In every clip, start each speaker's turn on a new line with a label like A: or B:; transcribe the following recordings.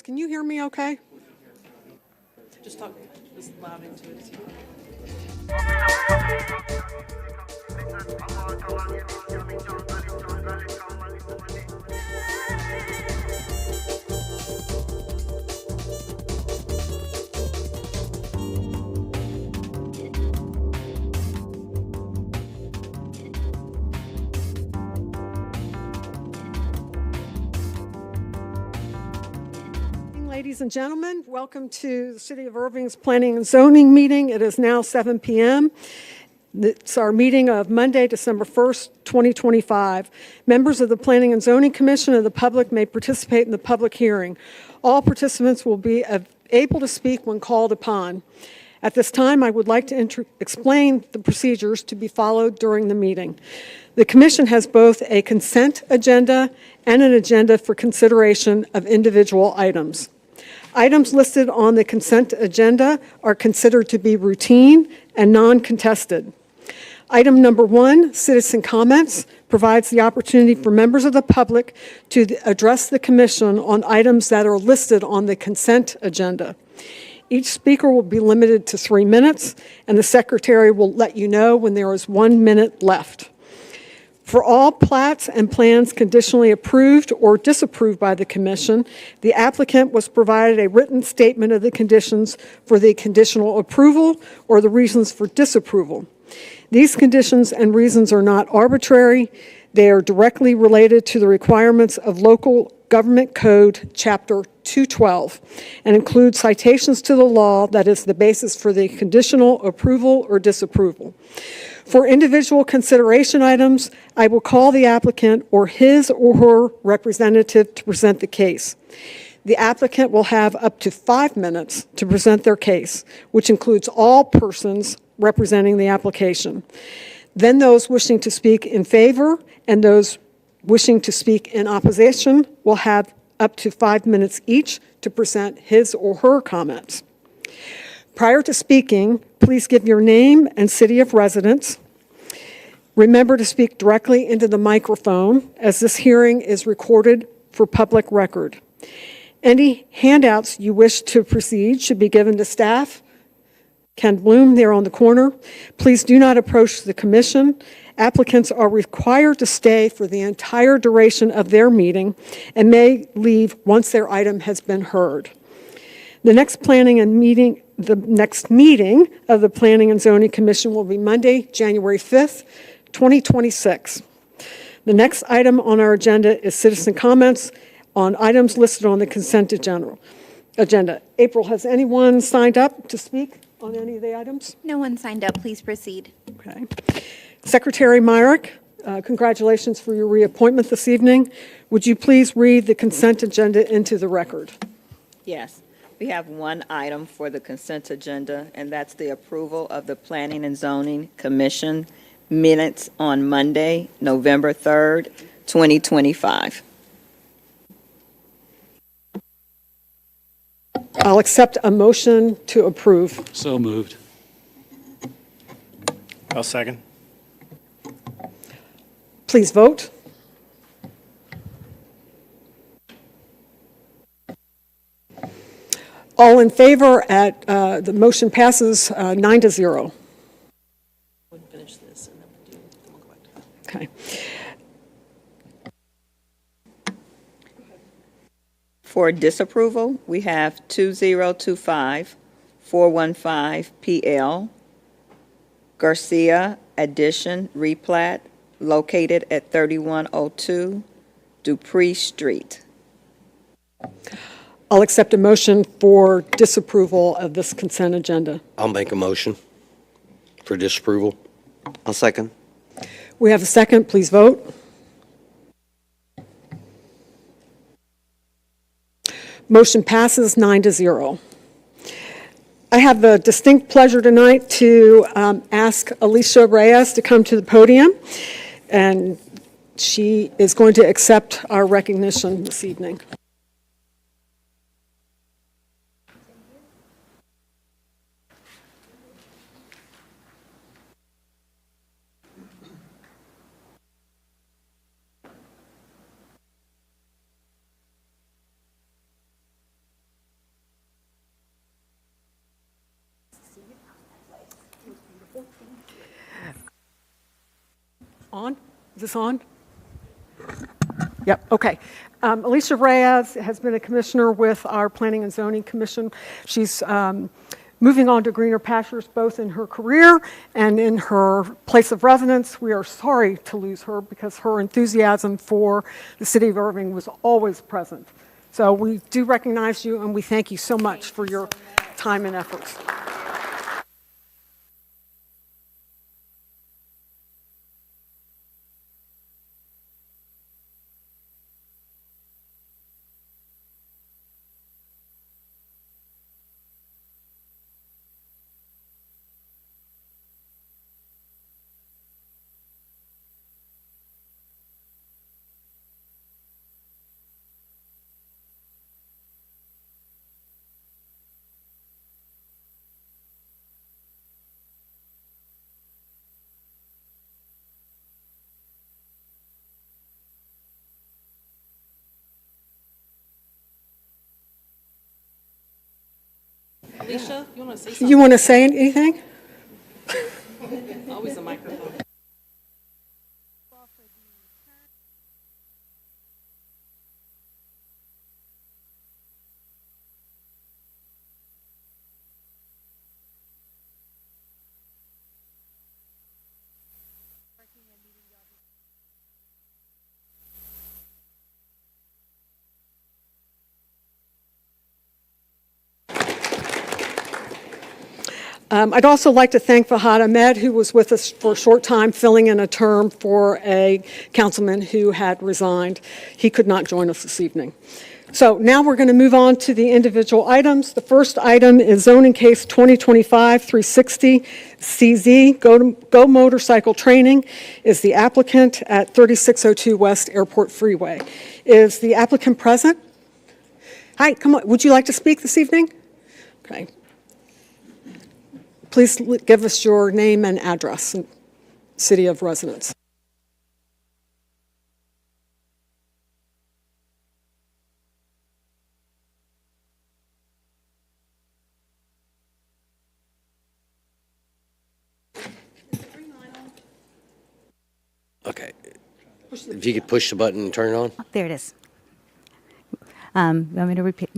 A: can you hear me okay?
B: Just talk as loud into it as you can.
A: Ladies and gentlemen, welcome to the City of Irving's Planning and Zoning meeting. It is now 7 p.m. It's our meeting of Monday, December 1st, 2025. Members of the Planning and Zoning Commission and the public may participate in the public hearing. All participants will be able to speak when called upon. At this time, I would like to explain the procedures to be followed during the meeting. The Commission has both a consent agenda and an agenda for consideration of individual items. Items listed on the consent agenda are considered to be routine and non-contested. Item number 1, citizen comments, provides the opportunity for members of the public to address the Commission on items that are listed on the consent agenda. Each speaker will be limited to 3 minutes, and the Secretary will let you know when there is 1 minute left. For all plats and plans conditionally approved or disapproved by the Commission, the applicant was provided a written statement of the conditions for the conditional approval or the reasons for disapproval. These conditions and reasons are not arbitrary. They are directly related to the requirements of Local Government Code, Chapter 212, and include citations to the law that is the basis for the conditional approval or disapproval. For individual consideration items, I will call the applicant or his or her representative to present the case. The applicant will have up to 5 minutes to present their case, which includes all persons representing the application. Then those wishing to speak in favor and those wishing to speak in opposition will have up to 5 minutes each to present his or her comments. Prior to speaking, please give your name and city of residence. Remember to speak directly into the microphone, as this hearing is recorded for public record. Any handouts you wish to proceed should be given to staff. Ken Bloom, there on the corner. Please do not approach the Commission. Applicants are required to stay for the entire duration of their meeting and may leave once their item has been heard. The next meeting of the Planning and Zoning Commission will be Monday, January 5th, 2026. The next item on our agenda is citizen comments on items listed on the consent agenda. April, has anyone signed up to speak on any of the items?
C: No one signed up. Please proceed.
A: Okay. Secretary Myrick, congratulations for your reappointment this evening. Would you please read the consent agenda into the record?
D: Yes. We have one item for the consent agenda, and that's the approval of the Planning and Zoning Commission minutes on Monday, November 3rd, 2025.
A: I'll accept a motion to approve.
E: So moved.
F: I'll second.
A: Please vote. All in favor the motion passes 9-0.
B: We'll finish this and then we'll go back to that.
A: Okay.
D: For disapproval, we have 2025-415 PL, Garcia Addition Replat, located at 3102 Dupree Street.
A: I'll accept a motion for disapproval of this consent agenda.
G: I'll make a motion for disapproval.
H: I'll second.
A: We have a second. Please vote. Motion passes 9-0. I have the distinct pleasure tonight to ask Alicia Reyes to come to the podium, and she is going to accept our recognition this evening. On? Is this on? Yep, okay. Alicia Reyes has been a commissioner with our Planning and Zoning Commission. She's moving on to greener pastures both in her career and in her place of residence. We are sorry to lose her because her enthusiasm for the city of Irving was always present. So we do recognize you and we thank you so much for your time and efforts.
B: Alicia, you want to say something?
A: You want to say anything?
B: Always a microphone.
A: I'd also like to thank Fahad Ahmed, who was with us for a short time, filling in a term for a councilman who had resigned. He could not join us this evening. So now we're going to move on to the individual items. The first item is zoning case 2025-360 CZ, Go Motorcycle Training, is the applicant at 3602 West Airport Freeway. Is the applicant present? Hi, come on. Would you like to speak this evening? Okay. Please give us your name and address and city of residence.
G: Okay. If you could push the button and turn it on.
E: There it is. You want me to repeat?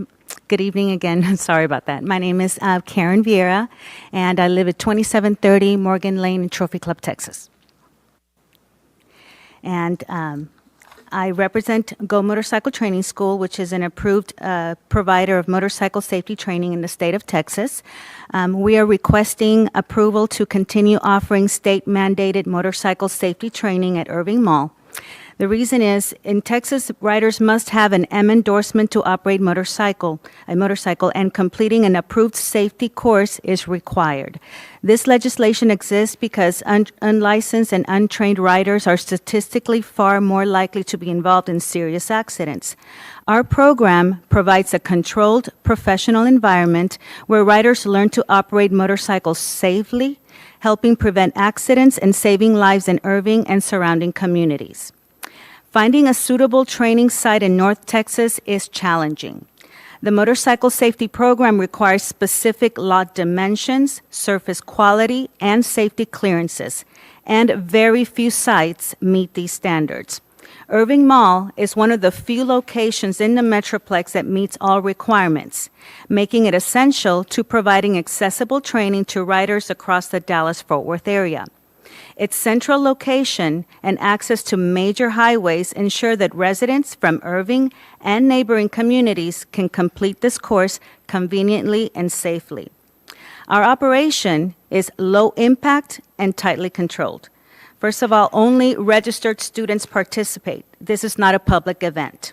E: Good evening again. Sorry about that. My name is Karen Vieira, and I live at 2730 Morgan Lane in Trophy Club, Texas. And I represent Go Motorcycle Training School, which is an approved provider of motorcycle safety training in the state of Texas. We are requesting approval to continue offering state-mandated motorcycle safety training at Irving Mall. The reason is, in Texas, riders must have an M endorsement to operate a motorcycle, and completing an approved safety course is required. This legislation exists because unlicensed and untrained riders are statistically far more likely to be involved in serious accidents. Our program provides a controlled, professional environment where riders learn to operate motorcycles safely, helping prevent accidents and saving lives in Irving and surrounding communities. Finding a suitable training site in North Texas is challenging. The motorcycle safety program requires specific lot dimensions, surface quality, and safety clearances, and very few sites meet these standards. Irving Mall is one of the few locations in the Metroplex that meets all requirements, making it essential to providing accessible training to riders across the Dallas-Fort Worth area. Its central location and access to major highways ensure that residents from Irving and neighboring communities can complete this course conveniently and safely. Our operation is low impact and tightly controlled. First of all, only registered students participate. This is not a public event.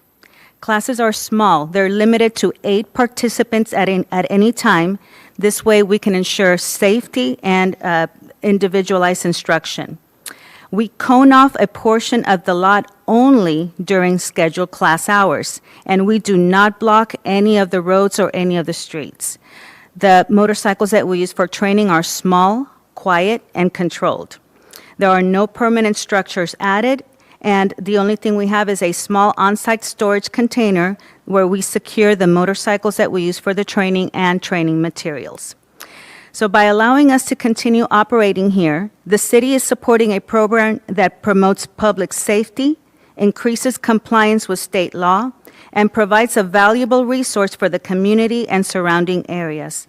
E: Classes are small. They're limited to 8 participants at any time. This way we can ensure safety and individualized instruction. We cone off a portion of the lot only during scheduled class hours, and we do not block any of the roads or any of the streets. The motorcycles that we use for training are small, quiet, and controlled. There are no permanent structures added, and the only thing we have is a small on-site storage container where we secure the motorcycles that we use for the training and training materials. So by allowing us to continue operating here, the city is supporting a program that promotes public safety, increases compliance with state law, and provides a valuable resource for the community and surrounding areas.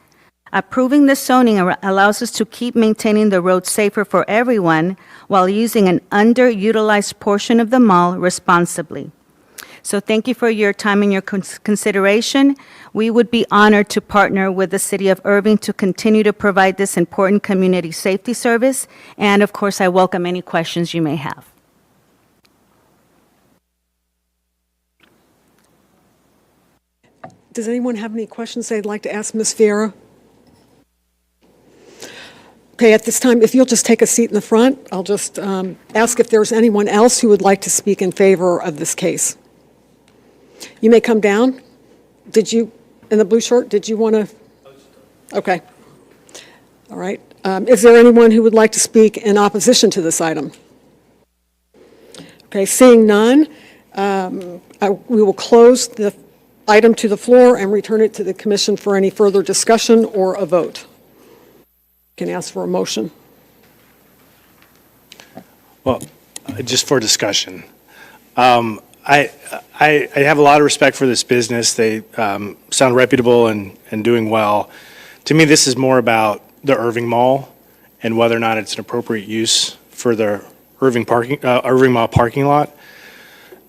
E: Approving the zoning allows us to keep maintaining the roads safer for everyone while using an underutilized portion of the mall responsibly. So thank you for your time and your consideration. We would be honored to partner with the City of Irving to continue to provide this important community safety service. And of course, I welcome any questions you may have.
A: Does anyone have any questions they'd like to ask Ms. Vieira? Okay, at this time, if you'll just take a seat in the front, I'll just ask if there's anyone else who would like to speak in favor of this case. You may come down. Did you, in the blue shirt, did you want to? Okay. All right. Is there anyone who would like to speak in opposition to this item? Okay, seeing none, we will close the item to the floor and return it to the commission for any further discussion or a vote. Can ask for a motion.
F: Well, just for discussion, I have a lot of respect for this business. They sound reputable and doing well. To me, this is more about the Irving Mall and whether or not it's an appropriate use for the Irving Mall parking lot.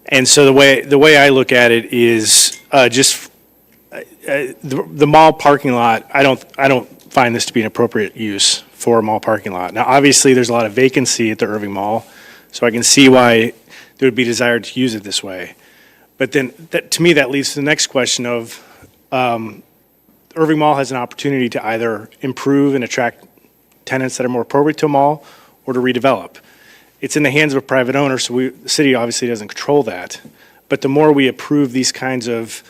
F: And so the way I look at it is the mall parking lot. I don't find this to be an appropriate use for a mall parking lot. Now, obviously, there's a lot of vacancy at the Irving Mall, so I can see why there would be desire to use it this way. But then, to me, that leads to the next question of Irving Mall has an opportunity to either improve and attract tenants that are more appropriate to a mall or to redevelop. It's in the hands of a private owner, so the city obviously doesn't control that. But the more we approve these kinds of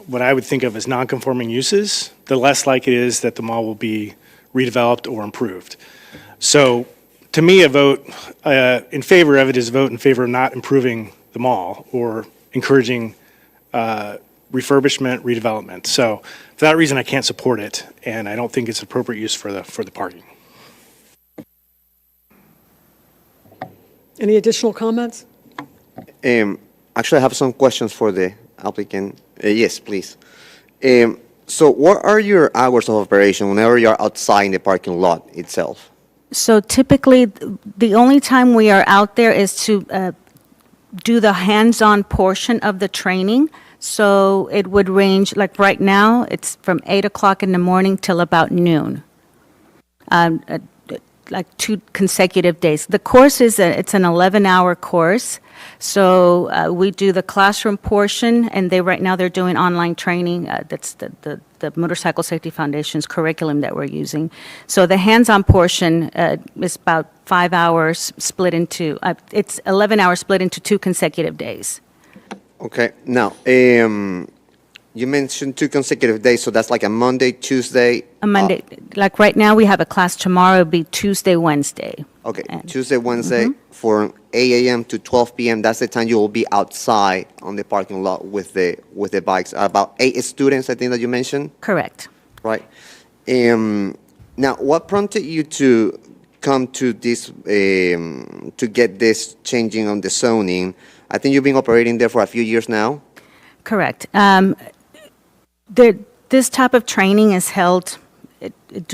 F: what I would think of as non-conforming uses, the less likely it is that the mall will be redeveloped or improved. So to me, a vote in favor of it is a vote in favor of not improving the mall or encouraging refurbishment, redevelopment. So for that reason, I can't support it, and I don't think it's appropriate use for the parking.
A: Any additional comments?
H: Actually, I have some questions for the applicant. Yes, please. So what are your hours of operation whenever you're outside in the parking lot itself?
E: So typically, the only time we are out there is to do the hands-on portion of the training. So it would range, like right now, it's from 8 o'clock in the morning till about noon. Like 2 consecutive days. The course it's an 11-hour course. So we do the classroom portion, and right now they're doing online training. That's the Motorcycle Safety Foundation's curriculum that we're using. So the hands-on portion is about 5 hours split into, it's 11 hours split into 2 consecutive days.
H: Okay. Now, you mentioned 2 consecutive days, so that's like a Monday, Tuesday.
E: A Monday, like right now we have a class tomorrow, it'll be Tuesday, Wednesday.
H: Okay, Tuesday, Wednesday, from 8 a.m. to 12 p.m. That's the time you will be outside on the parking lot with the bikes. About 8 students, I think that you mentioned.
E: Correct.
H: Right. Now, what prompted you to come to this to get this changing on the zoning? I think you've been operating there for a few years now. Correct.
E: This type of training is held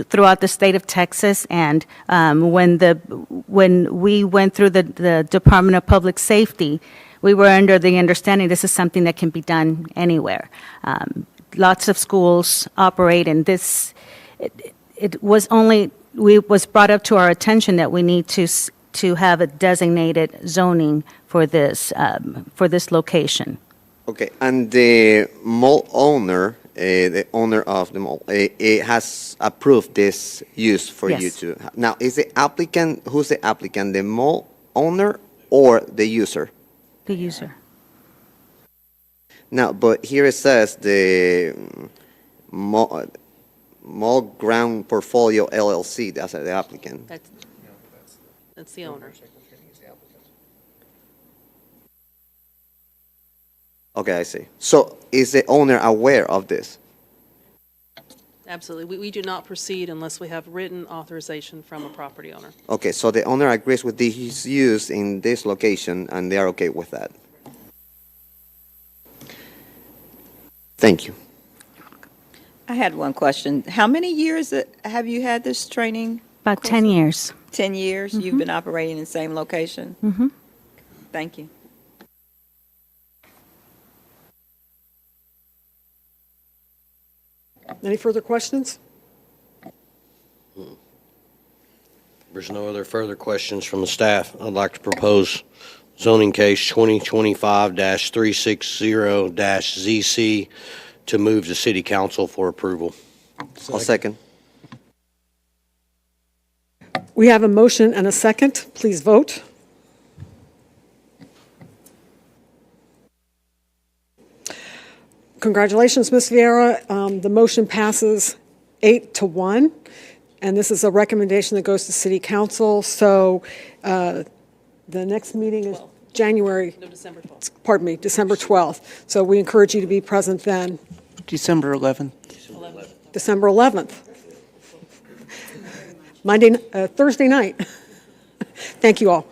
E: throughout the state of Texas, and when we went through the Department of Public Safety, we were under the understanding this is something that can be done anywhere. Lots of schools operate, and it was brought up to our attention that we need to have a designated zoning for this location.
H: Okay, and the mall owner, the owner of the mall, it has approved this use for you
E: Yes.
H: to. Now, is the applicant, who's the applicant, the mall owner or the user?
E: The user.
H: Now, but here it says the mall ground portfolio LLC, that's the applicant.
B: That's the owner.
H: Okay, I see. So is the owner aware of this?
B: Absolutely. We do not proceed unless we have written authorization from a property owner.
H: Okay, so the owner agrees with this use in this location, and they are okay with that. Thank you.
D: I had one question. How many years have you had this training?
E: About 10 years.
D: 10 years? You've been operating in the same location?
E: Mm-hmm.
D: Thank you.
A: Any further questions?
G: There's no other further questions from the staff. I'd like to propose zoning case 2025-360-ZC to move to city council for approval.
H: I'll second.
A: We have a motion and a second. Please vote. Congratulations, Ms. Vieira. The motion passes 8-1, and this is a recommendation that goes to City Council. So the next meeting is January,
B: No, December 12th.
A: pardon me, December 12th. So we encourage you to be present then,
I: December 11th.
A: December 11th. Thursday night. Thank you all.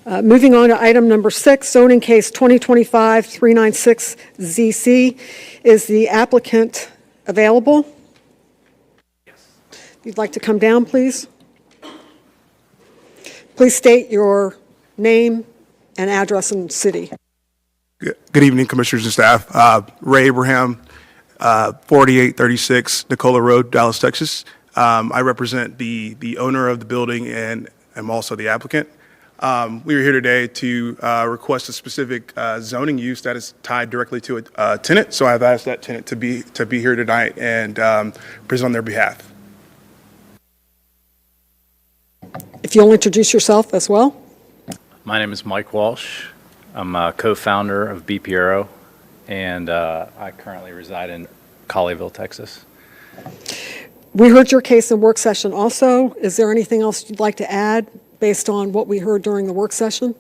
A: Moving on to item number 6, zoning case 2025-396-ZC. Is the applicant available? Yes. If you'd like to come down, please. Please state your name and address and city.
J: Good evening, Commissioners and staff. Ray Abraham, 4836 Nicola Road, Dallas, Texas. I represent the owner of the building and am also the applicant. We are here today to request a specific zoning use that is tied directly to a tenant. So I've asked that tenant to be here tonight and present on their behalf.
A: If you'll introduce yourself as well.
K: My name is Mike Walsh. I'm a co-founder of BPRO, and I currently reside in Colleyville, Texas.
A: We heard your case in work session also. Is there anything else you'd like to add based on what we heard during the work session?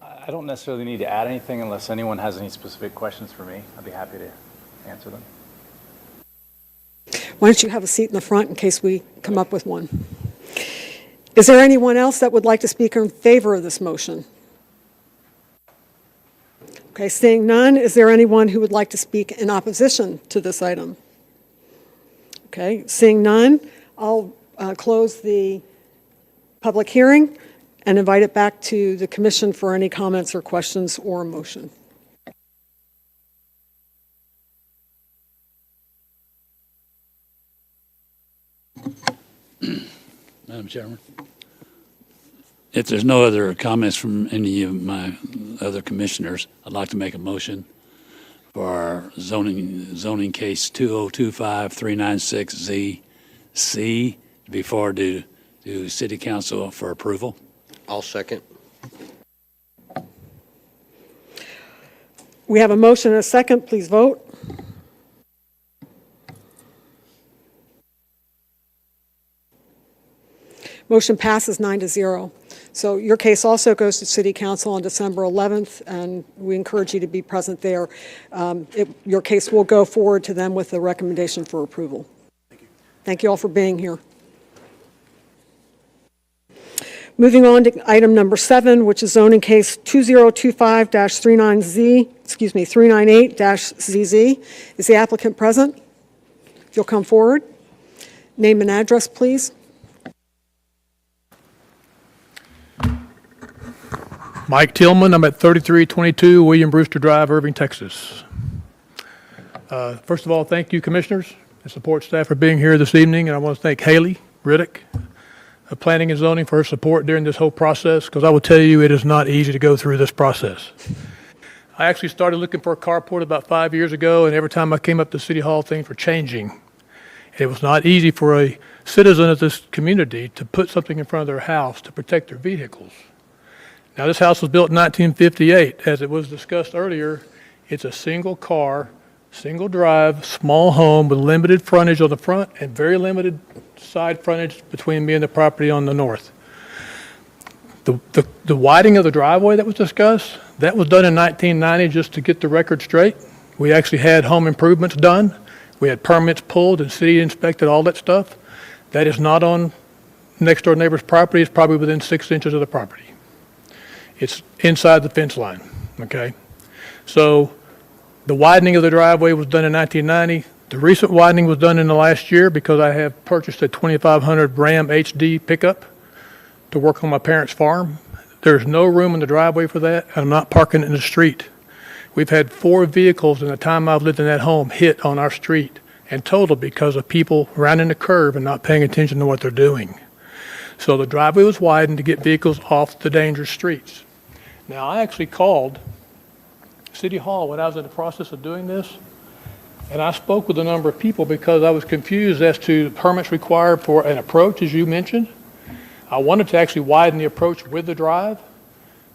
K: I don't necessarily need to add anything unless anyone has any specific questions for me. I'd be happy to answer them.
A: Why don't you have a seat in the front in case we come up with one? Is there anyone else that would like to speak in favor of this motion? Okay, seeing none, is there anyone who would like to speak in opposition to this item? Okay, seeing none, I'll close the public hearing and invite it back to the commission for any comments or questions or a motion.
L: Madam Chairman, if there's no other comments from any of my other commissioners, I'd like to make a motion for our zoning case 2025-396-ZC to be forwarded to City Council for approval.
G: I'll second.
A: We have a motion and a second. Please vote. Motion passes 9-0. So your case also goes to City Council on December 11th, and we encourage you to be present there. Your case will go forward to them with a recommendation for approval. Thank you. Thank you all for being here. Moving on to item number 7, which is zoning case 398-ZZ. Is the applicant present? If you'll come forward. Name and address, please.
M: Mike Tillman, I'm at 3322 William Brewster Drive, Irving, Texas. First of all, thank you, commissioners and support staff for being here this evening, and I want to thank Haley Riddick of Planning and Zoning for her support during this whole process, because I will tell you it is not easy to go through this process. I actually started looking for a carport about 5 years ago, and every time I came up to City Hall, things were changing. It was not easy for a citizen of this community to put something in front of their house to protect their vehicles. Now, this house was built in 1958. As it was discussed earlier, it's a single car, single drive, small home with limited frontage on the front and very limited side frontage between me and the property on the north. The widening of the driveway that was discussed, that was done in 1990 just to get the record straight. We actually had home improvements done. We had permits pulled and city inspected, all that stuff. That is not on next door neighbor's property. It's probably within 6 inches of the property. It's inside the fence line, okay? So the widening of the driveway was done in 1990. The recent widening was done in the last year because I have purchased a 2500 Ram HD pickup to work on my parents' farm. There's no room in the driveway for that, and I'm not parking it in the street. We've had 4 vehicles in the time I've lived in that home hit on our street in total because of people rounding the curve and not paying attention to what they're doing. So the driveway was widened to get vehicles off the dangerous streets. Now, I actually called City Hall when I was in the process of doing this, and I spoke with a number of people because I was confused as to the permits required for an approach, as you mentioned. I wanted to actually widen the approach with the drive,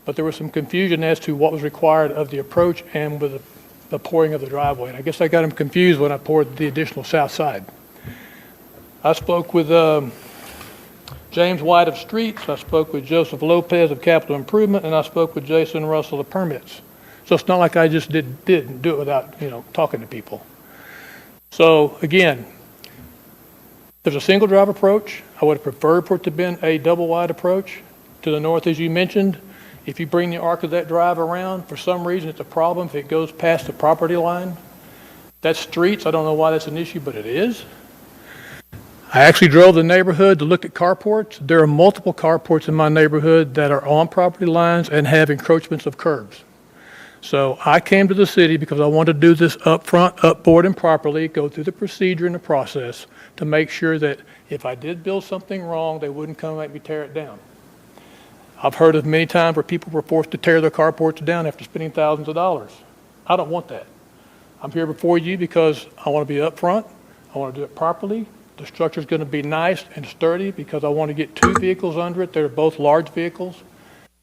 M: but there was some confusion as to what was required of the approach and with the pouring of the driveway. And I guess I got them confused when I poured the additional south side. I spoke with James White of Streets, I spoke with Joseph Lopez of Capital Improvement, and I spoke with Jason Russell of Permits. So it's not like I just didn't do it without, talking to people. So again, there's a single drive approach. I would have preferred for it to have been a double wide approach to the north, as you mentioned. If you bring the arc of that drive around, for some reason it's a problem if it goes past the property line. That's streets. I don't know why that's an issue, but it is. I actually drove the neighborhood to look at carports. There are multiple carports in my neighborhood that are on property lines and have encroachments of curbs. So I came to the city because I wanted to do this up front, upboard and properly, go through the procedure and the process to make sure that if I did build something wrong, they wouldn't come and make me tear it down. I've heard of many times where people were forced to tear their carports down after spending thousands of dollars. I don't want that. I'm here before you because I want to be upfront. I want to do it properly. The structure is going to be nice and sturdy because I want to get 2 vehicles under it. They're both large vehicles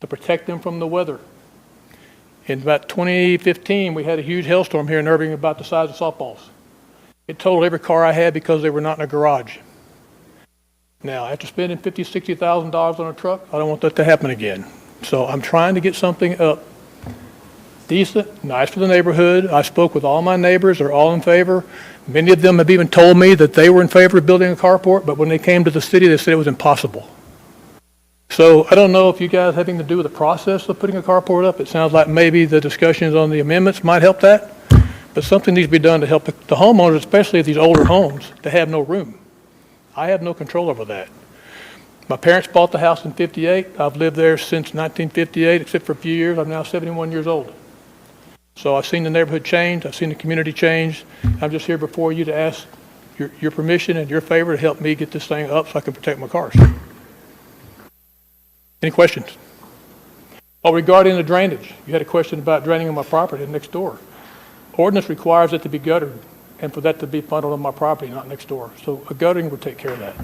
M: to protect them from the weather. In about 2015, we had a huge hailstorm here in Irving about the size of softballs. It totaled every car I had because they were not in a garage. Now, after spending $50,000, $60,000 on a truck, I don't want that to happen again. So I'm trying to get something up decent, nice for the neighborhood. I spoke with all my neighbors. They're all in favor. Many of them have even told me that they were in favor of building a carport, but when they came to the city, they said it was impossible. So I don't know if you guys have anything to do with the process of putting a carport up. It sounds like maybe the discussions on the amendments might help that, but something needs to be done to help the homeowners, especially these older homes, to have no room. I have no control over that. My parents bought the house in '58. I've lived there since 1958, except for a few years. I'm now 71 years old. So I've seen the neighborhood change. I've seen the community change. I'm just here before you to ask your permission and your favor to help me get this thing up so I can protect my cars. Any questions? Oh, regarding the drainage, you had a question about draining on my property next door. Ordinance requires it to be guttered and for that to be funneled on my property, not next door. So a guttering would take care of that.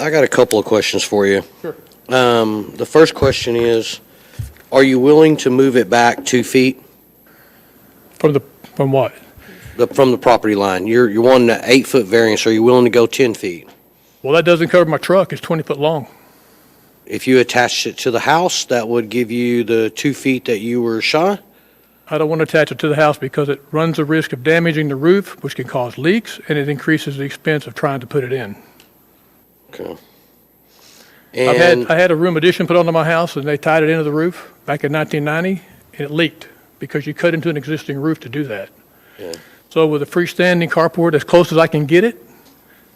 G: I got a couple of questions for you.
M: Sure.
G: The first question is, are you willing to move it back 2 feet
M: From what?
G: from the property line? You're wanting an 8-foot variance. Are you willing to go 10 feet?
M: Well, that doesn't cover my truck. It's 20 foot long.
G: If you attached it to the house, that would give you the 2 feet that you were shy?
M: I don't want to attach it to the house because it runs the risk of damaging the roof, which can cause leaks, and it increases the expense of trying to put it in.
G: Okay.
M: I had a room addition put onto my house, and they tied it into the roof back in 1990, and it leaked because you cut into an existing roof to do that.
G: Yeah.
M: So with a freestanding carport, as close as I can get it,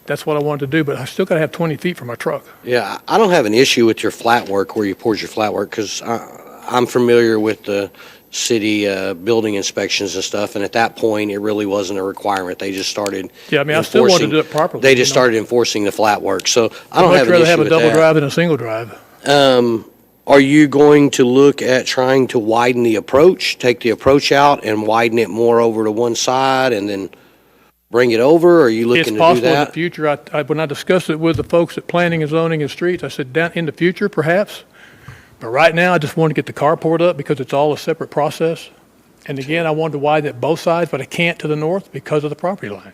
M: that's what I wanted to do, but I still got to have 20 feet for my truck.
G: Yeah, I don't have an issue with your flat work, where you poured your flat work, because I'm familiar with the city building inspections and stuff, and at that point, it really wasn't a requirement. They just started
M: Yeah, I mean, I still want to do it properly.
G: They just started enforcing the flat work, so I don't have
M: I'd
G: an
M: rather
G: issue
M: have a
G: with
M: double
G: that.
M: drive than a single drive.
G: Are you going to look at trying to widen the approach, take the approach out and widen it more over to one side and then bring it over? Or are you looking to
M: It's
G: do
M: possible in the
G: that?
M: future. When I discussed it with the folks at Planning and Zoning and Streets, I said, down in the future, perhaps. But right now, I just want to get the carport up because it's all a separate process. And again, I wanted to widen it both sides, but I can't to the north because of the property line.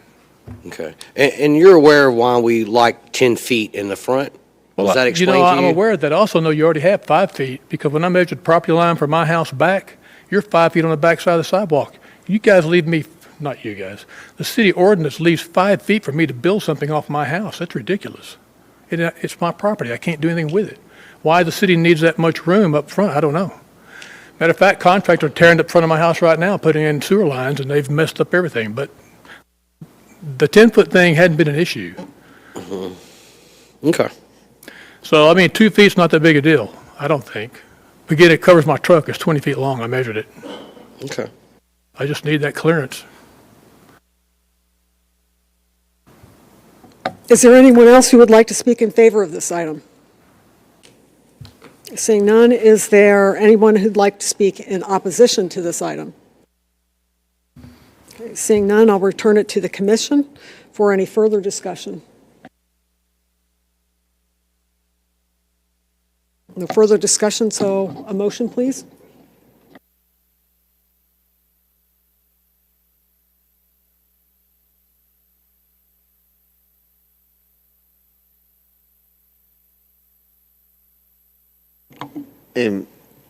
G: Okay. And you're aware of why we like 10 feet in the front? Was that explained to you?
M: I'm aware of that. I also know you already have 5 feet because when I measured the property line from my house back, You're 5 feet on the backside of the sidewalk. You guys leave me, not you guys, the city ordinance leaves 5 feet for me to build something off my house. That's ridiculous. It's my property. I can't do anything with it. Why the city needs that much room up front, I don't know. Matter of fact, contractors are tearing up front of my house right now, putting in sewer lines, and they've messed up everything. But the 10-foot thing hadn't been an issue.
G: Okay.
M: So, I mean, 2 feet's not that big a deal, I don't think. Again, it covers my truck. It's 20 feet long. I measured it.
G: Okay.
M: I just need that clearance.
A: Is there anyone else who would like to speak in favor of this item? Seeing none, is there anyone who'd like to speak in opposition to this item? Okay, seeing none, I'll return it to the commission for any further discussion. No further discussion, so a motion, please.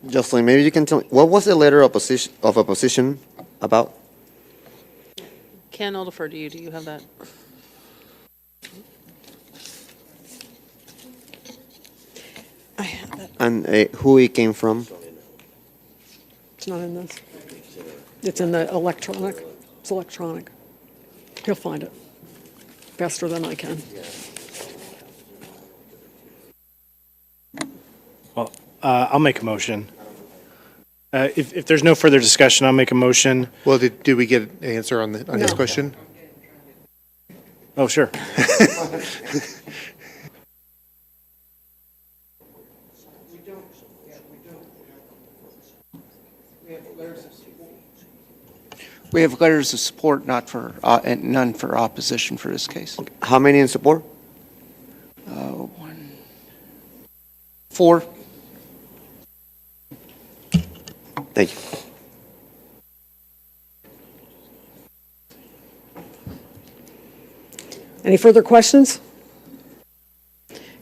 H: Jocelyn, maybe you can tell me, what was the letter of opposition about?
B: Ken, I'll defer to you. Do you have that?
A: I have it.
H: And who it came from?
A: It's not in this. It's in the electronic. It's electronic. He'll find it faster than I can.
F: Well, I'll make a motion. If there's no further discussion, I'll make a motion.
I: Well, did we get an answer on his
A: No.
I: question?
F: Oh, sure.
N: We have letters of support, not for, and none for opposition for this case.
H: How many in support?
N: 4.
H: Thank you.
A: Any further questions?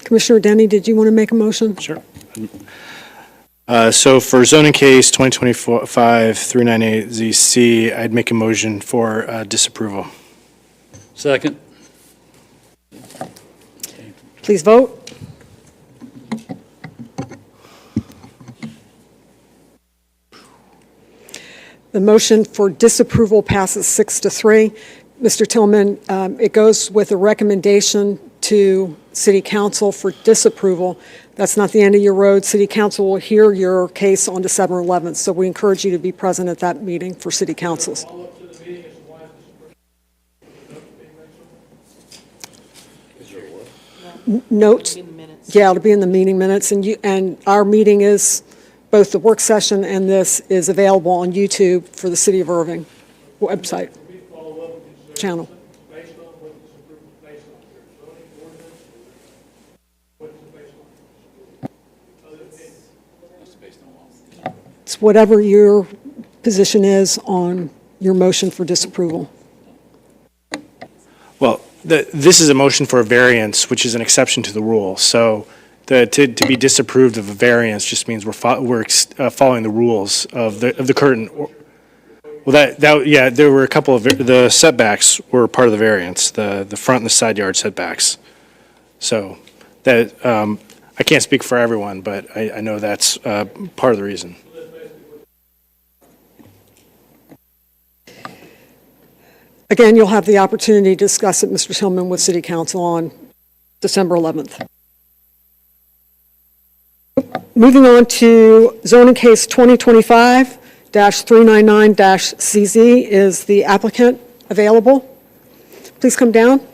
A: Commissioner Denny, did you want to make a motion?
F: Sure. So for zoning case 2025-398ZC, I'd make a motion for disapproval.
L: Second.
A: Please vote. The motion for disapproval passes 6-3. Mr. Tillman, it goes with a recommendation to City Council for disapproval. That's not the end of your road. City Council will hear your case on December 11th, so we encourage you to be present at that meeting for City Councils. Note,
B: In the minutes.
A: yeah, it'll be in the meeting minutes, and our meeting is, both the work session and this is available on YouTube for the City of Irving website, channel. It's whatever your position is on your motion for disapproval.
F: Well, this is a motion for a variance, which is an exception to the rule. So to be disapproved of a variance just means we're following the rules of the current. Well, yeah, there were a couple of, the setbacks were part of the variance, the front and the side yard setbacks. So that, I can't speak for everyone, but I know that's part of the reason.
A: Again, you'll have the opportunity to discuss it, Mr. Tillman, with City Council on December 11th. Moving on to zoning case 2025-399-CZ. Is the applicant available? Please come down.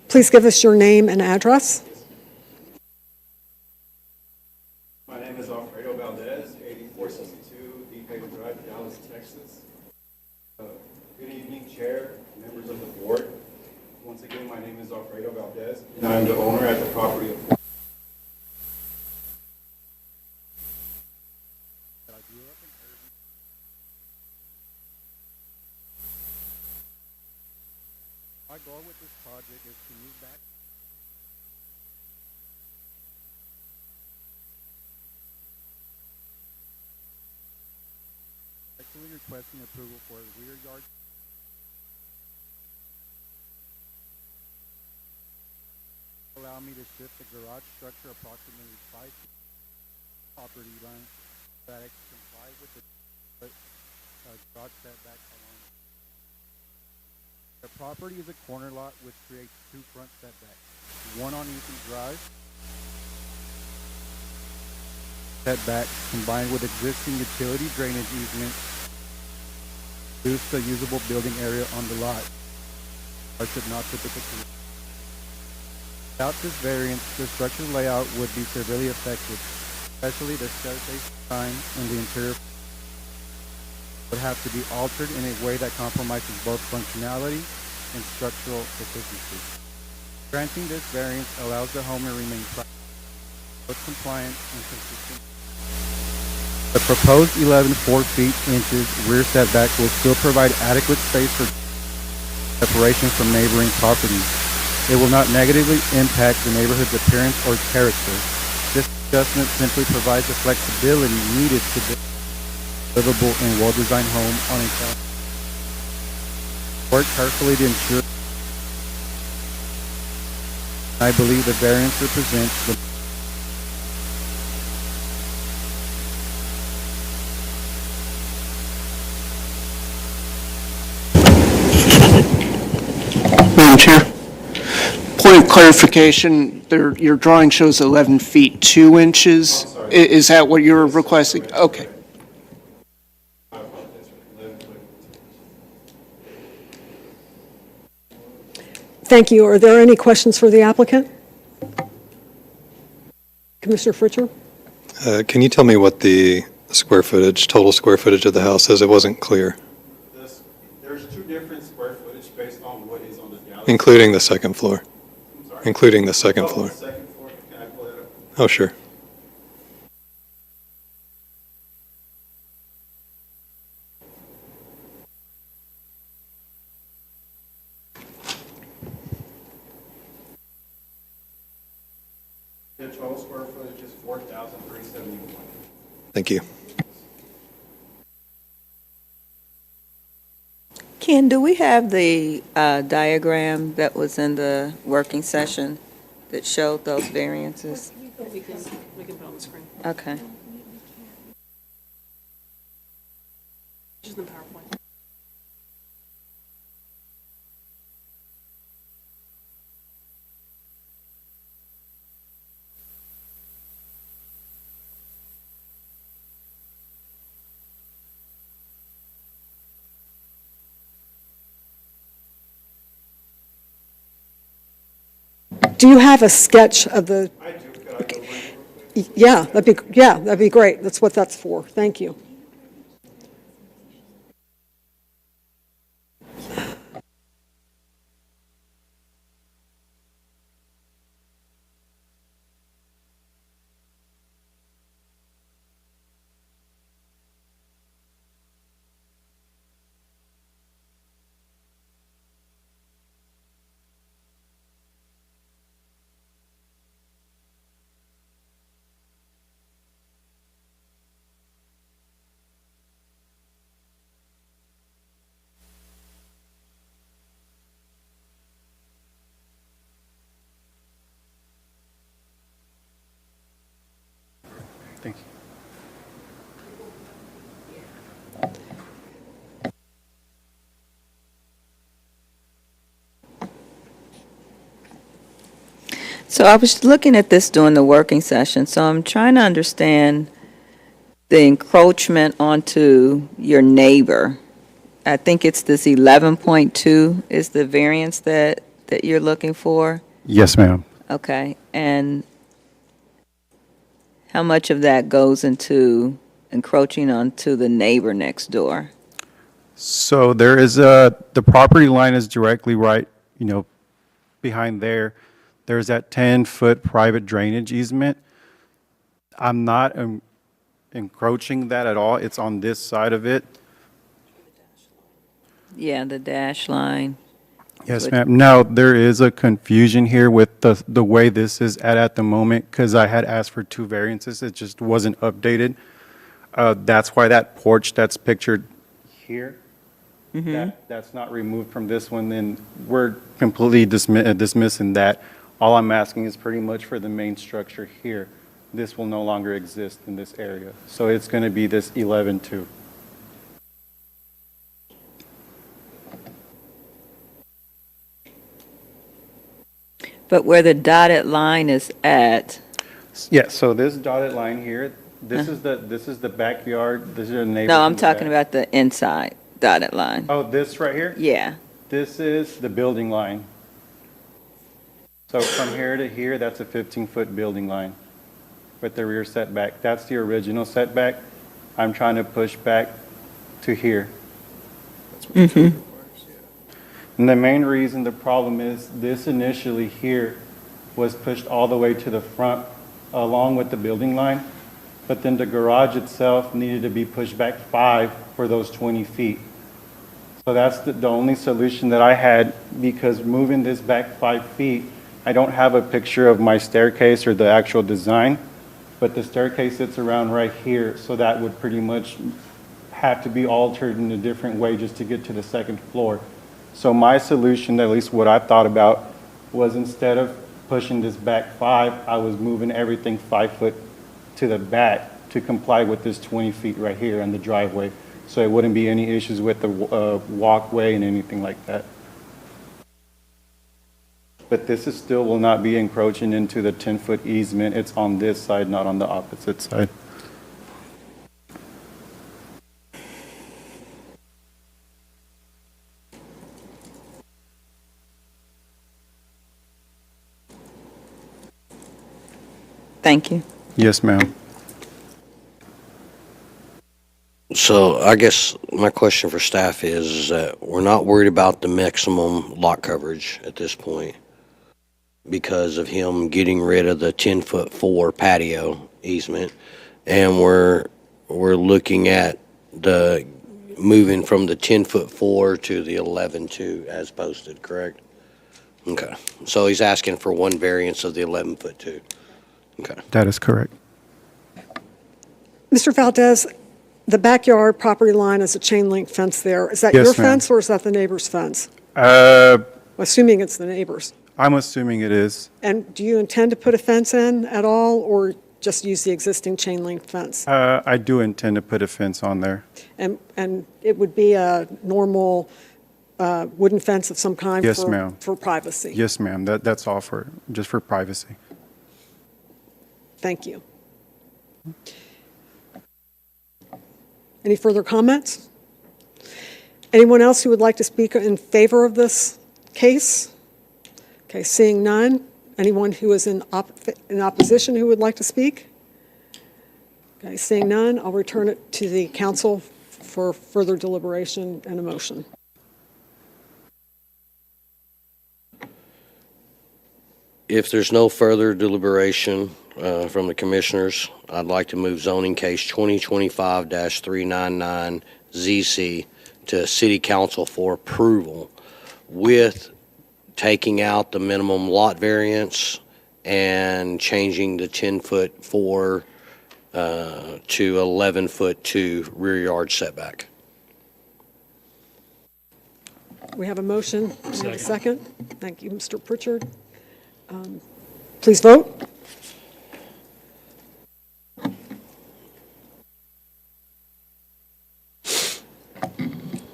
A: Please give us your name and address.
O: My name is Alfredo Valdez, 8462 Deep Haven Drive, Dallas, Texas. Good evening, Chair, members of the board. Once again, my name is Alfredo Valdez, and I am the owner at the property of My goal with this project is to move back requesting approval for a rear yard. Allow me to shift the garage structure approximately 5 feet property line that it comply with the garage setbacks along. The property is a corner lot which creates two front setbacks, one on each drive. Setback combined with existing utility drainage easement reduce the usable building area on the lot. I should not typically. Without this variance, the structure layout would be severely affected, especially the staircase design and the interior would have to be altered in a way that compromises both functionality and structural efficiency. Granting this variance allows the home to remain both compliant and consistent. The proposed 11 4 feet inches rear setback will still provide adequate space for separation from neighboring properties. It will not negatively impact the neighborhood's appearance or character. This adjustment simply provides the flexibility needed to build a livable and well-designed home on a town. Work carefully to ensure. I believe the variance represents the
N: Madam Chair, point of clarification, your drawing shows 11 feet 2 inches. Is that what you're requesting? Okay.
A: Thank you. Are there any questions for the applicant? Commissioner Fritcher?
P: Can you tell me what the total square footage of the house is? It wasn't clear.
O: There's two different square footage based on what is on the Dallas.
P: Including the second floor.
O: I'm sorry?
P: Including the second floor.
O: The second floor, can I pull that up?
P: Oh, sure.
O: The total square footage is 4,371.
P: Thank you.
D: Ken, do we have the diagram that was in the working session that showed those variances?
B: We can put it on the screen.
D: Okay.
B: Just in the PowerPoint.
A: Do you have a sketch of the?
O: I do. Could I go over it real quick?
A: Yeah, that'd be great. That's what that's for. Thank you.
O: Thank you.
D: So I was looking at this during the working session, so I'm trying to understand the encroachment onto your neighbor. I think it's this 11.2 is the variance that you're looking for?
O: Yes, ma'am.
D: Okay, and how much of that goes into encroaching onto the neighbor next door?
O: So there is the property line is directly right, behind there. There's that 10-foot private drainage easement. I'm not encroaching that at all. It's on this side of it.
D: Yeah, the dash line.
O: Yes, ma'am. Now, there is a confusion here with the way this is at the moment, because I had asked for 2 variances. It just wasn't updated. That's why that porch that's pictured here, that's not removed from this one, then we're completely dismissing that. All I'm asking is pretty much for the main structure here. This will no longer exist in this area. So it's going to be this 11-2.
D: But where the dotted line is at,
O: Yeah, so this dotted line here, this is the backyard, this is your neighbor.
D: no, I'm talking about the inside dotted line.
O: Oh, this right here?
D: Yeah,
O: This is the building line. So from here to here, that's a 15-foot building line with the rear setback. That's the original setback. I'm trying to push back to here. And the main reason the problem is this initially here was pushed all the way to the front along with the building line, but then the garage itself needed to be pushed back 5 for those 20 feet. So that's the only solution that I had, because moving this back 5 feet, I don't have a picture of my staircase or the actual design, but the staircase sits around right here, so that would pretty much have to be altered in a different way just to get to the second floor. So my solution, at least what I thought about, was instead of pushing this back 5, I was moving everything 5 foot to the back to comply with this 20 feet right here in the driveway. So it wouldn't be any issues with the walkway and anything like that. But this is still will not be encroaching into the 10-foot easement. It's on this side, not on the opposite side.
D: thank you.
O: Yes, ma'am.
G: So I guess my question for staff is that we're not worried about the maximum lot coverage at this point because of him getting rid of the 10-foot 4 patio easement, and we're looking at the moving from the 10-foot 4 to the 11-2 as posted, correct? Okay. So he's asking for one variance of the 11-foot 2. Okay.
O: That is correct.
A: Mr. Valdez, the backyard property line is a chain link fence there. Is that
O: Yes,
A: your
O: ma'am.
A: fence or is that the neighbor's fence?
O: I'm
A: Assuming it's the neighbor's.
O: assuming it is.
A: And do you intend to put a fence in at all or just use the existing chain link fence?
O: I do intend to put a fence on there.
A: And it would be a normal wooden fence of some kind
O: Yes, ma'am.
A: for privacy?
O: Yes, ma'am. That's all just for privacy.
A: Thank you. Any further comments? Anyone else who would like to speak in favor of this case? Okay, seeing none. Anyone who is in opposition who would like to speak? Okay, seeing none, I'll return it to the council for further deliberation and a motion.
G: If there's no further deliberation from the commissioners, I'd like to move zoning case 2025-399ZC to City Council for approval with taking out the minimum lot variance and changing the 10-foot 4 to 11-foot 2 rear yard setback.
A: We have a motion. We have a second. Thank you, Mr. Pritchard. Please vote.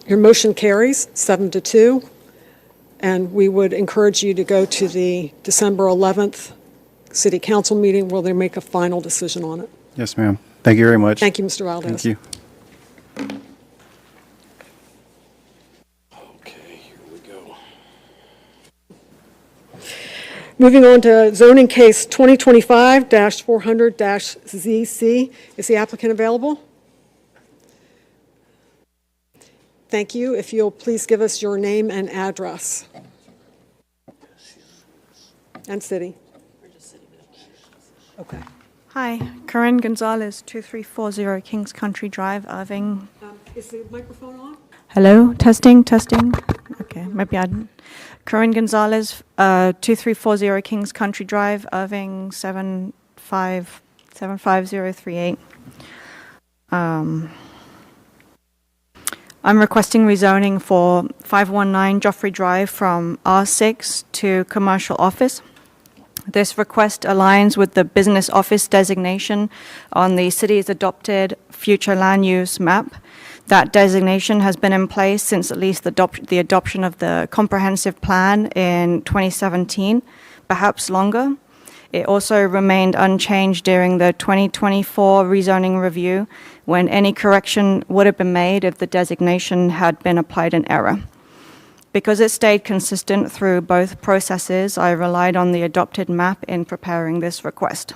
A: Your motion carries 7-2, and we would encourage you to go to the December 11th City Council meeting where they make a final decision on it.
O: Yes, ma'am. Thank you very much.
A: Thank you, Mr. Valdez.
O: Thank you.
G: Okay, here we go.
A: Moving on to zoning case 2025-400-ZC. Is the applicant available? Thank you. If you'll please give us your name and address. And city. Okay.
Q: Hi, Corinne Gonzalez, 2340 Kings Country Drive, Irving.
A: Is the microphone on?
Q: Hello, testing. Okay, maybe I Corinne Gonzalez, 2340 Kings Country Drive, Irving, 75038. I'm requesting rezoning for 519 Joffrey Drive from R6 to commercial office. This request aligns with the business office designation on the city's adopted future land use map. That designation has been in place since at least the adoption of the comprehensive plan in 2017, perhaps longer. It also remained unchanged during the 2024 rezoning review, when any correction would have been made if the designation had been applied in error. Because it stayed consistent through both processes, I relied on the adopted map in preparing this request.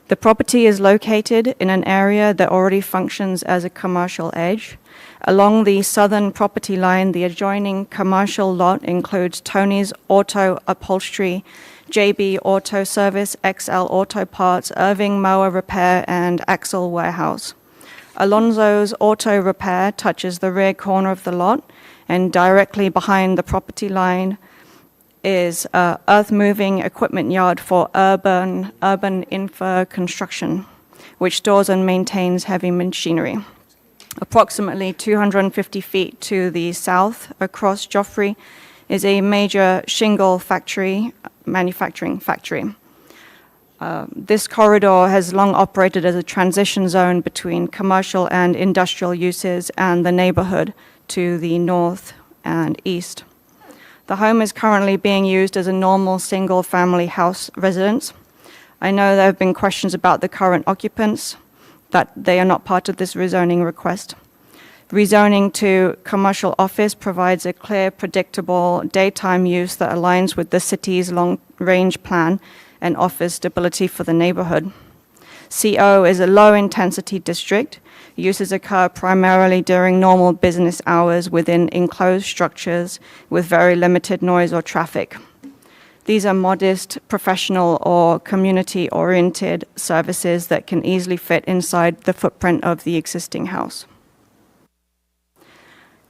Q: The property is located in an area that already functions as a commercial edge. Along the southern property line, the adjoining commercial lot includes Tony's Auto Upholstery, JB Auto Service, XL Auto Parts, Irving Mower Repair, and Axle Warehouse. Alonzo's Auto Repair touches the rear corner of the lot, and directly behind the property line is a earth-moving equipment yard for urban infra construction, which stores and maintains heavy machinery. Approximately 250 feet to the south, across Joffrey, is a major shingle manufacturing factory. This corridor has long operated as a transition zone between commercial and industrial uses and the neighborhood to the north and east. The home is currently being used as a normal single-family house residence. I know there have been questions about the current occupants, that they are not part of this rezoning request. Rezoning to commercial office provides a clear, predictable daytime use that aligns with the city's long-range plan and offers stability for the neighborhood. CO is a low-intensity district. Uses occur primarily during normal business hours within enclosed structures with very limited noise or traffic. These are modest, professional, or community-oriented services that can easily fit inside the footprint of the existing house.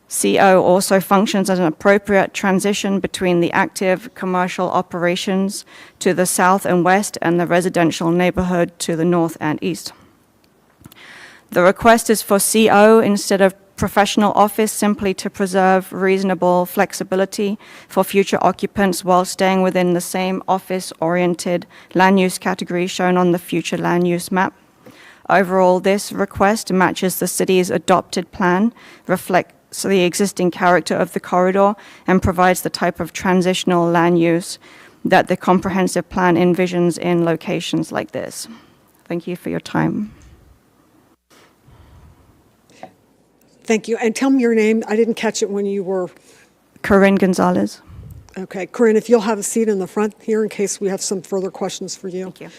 Q: CO also functions as an appropriate transition between the active commercial operations to the south and west and the residential neighborhood to the north and east. The request is for CO instead of professional office, simply to preserve reasonable flexibility for future occupants while staying within the same office-oriented land use category shown on the future land use map. Overall, this request matches the city's adopted plan, reflects the existing character of the corridor, and provides the type of transitional land use that the comprehensive plan envisions in locations like this. Thank you for your time.
A: Thank you. And tell me your name. I didn't catch it when you were...
Q: Corinne Gonzalez.
A: Okay. Corinne, if you'll have a seat in the front here in case we have some further questions for you.
Q: Thank you.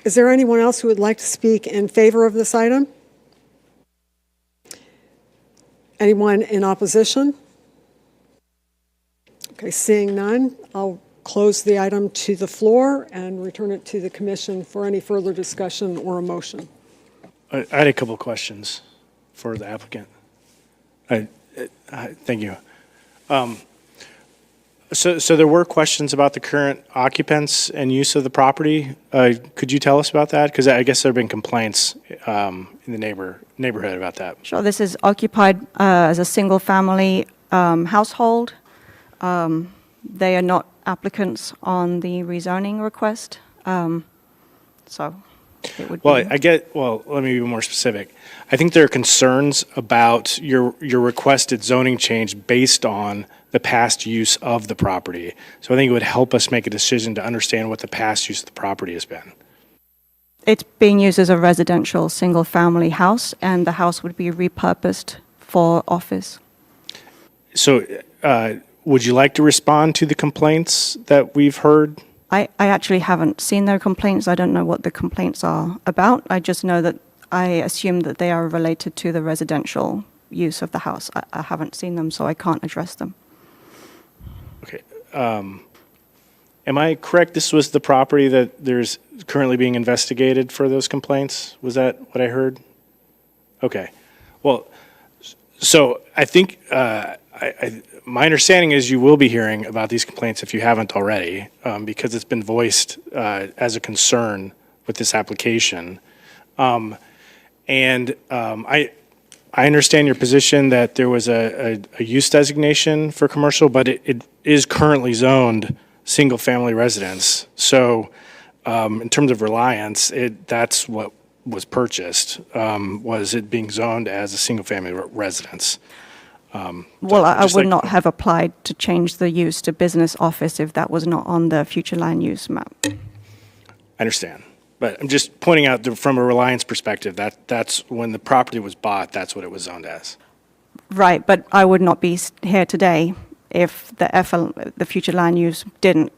A: Is there anyone else who would like to speak in favor of this item? Anyone in opposition? Okay, seeing none, I'll close the item to the floor and return it to the commission for any further discussion or a motion.
F: I had a couple of questions for the applicant. Thank you. So there were questions about the current occupants and use of the property. Could you tell us about that? Because I guess there have been complaints in the neighborhood about that.
Q: Sure. This is occupied as a single-family household. They are not applicants on the rezoning request. So it would
F: Well,
Q: be...
F: well, let me be more specific. I think there are concerns about your requested zoning change based on the past use of the property. So I think it would help us make a decision to understand what the past use of the property has been.
Q: It's being used as a residential single-family house, and the house would be repurposed for office.
F: So would you like to respond to the complaints that we've heard?
Q: I actually haven't seen their complaints. I don't know what the complaints are about. I just know that I assume that they are related to the residential use of the house. I haven't seen them, so I can't address them.
F: Okay. Am I correct? This was the property that there's currently being investigated for those complaints? Was that what I heard? Okay. Well, so I think my understanding is you will be hearing about these complaints if you haven't already, because it's been voiced as a concern with this application. I understand your position that there was a use designation for commercial, but it is currently zoned single-family residence. So in terms of reliance, that's what was purchased, was it being zoned as a single-family residence.
Q: Well, I
F: just
Q: would
F: like-
Q: not have applied to change the use to business office if that was not on the future land use map.
F: I understand. But I'm just pointing out that from a reliance perspective, that's when the property was bought, that's what it was zoned as.
Q: Right, but I would not be here today if the future land use didn't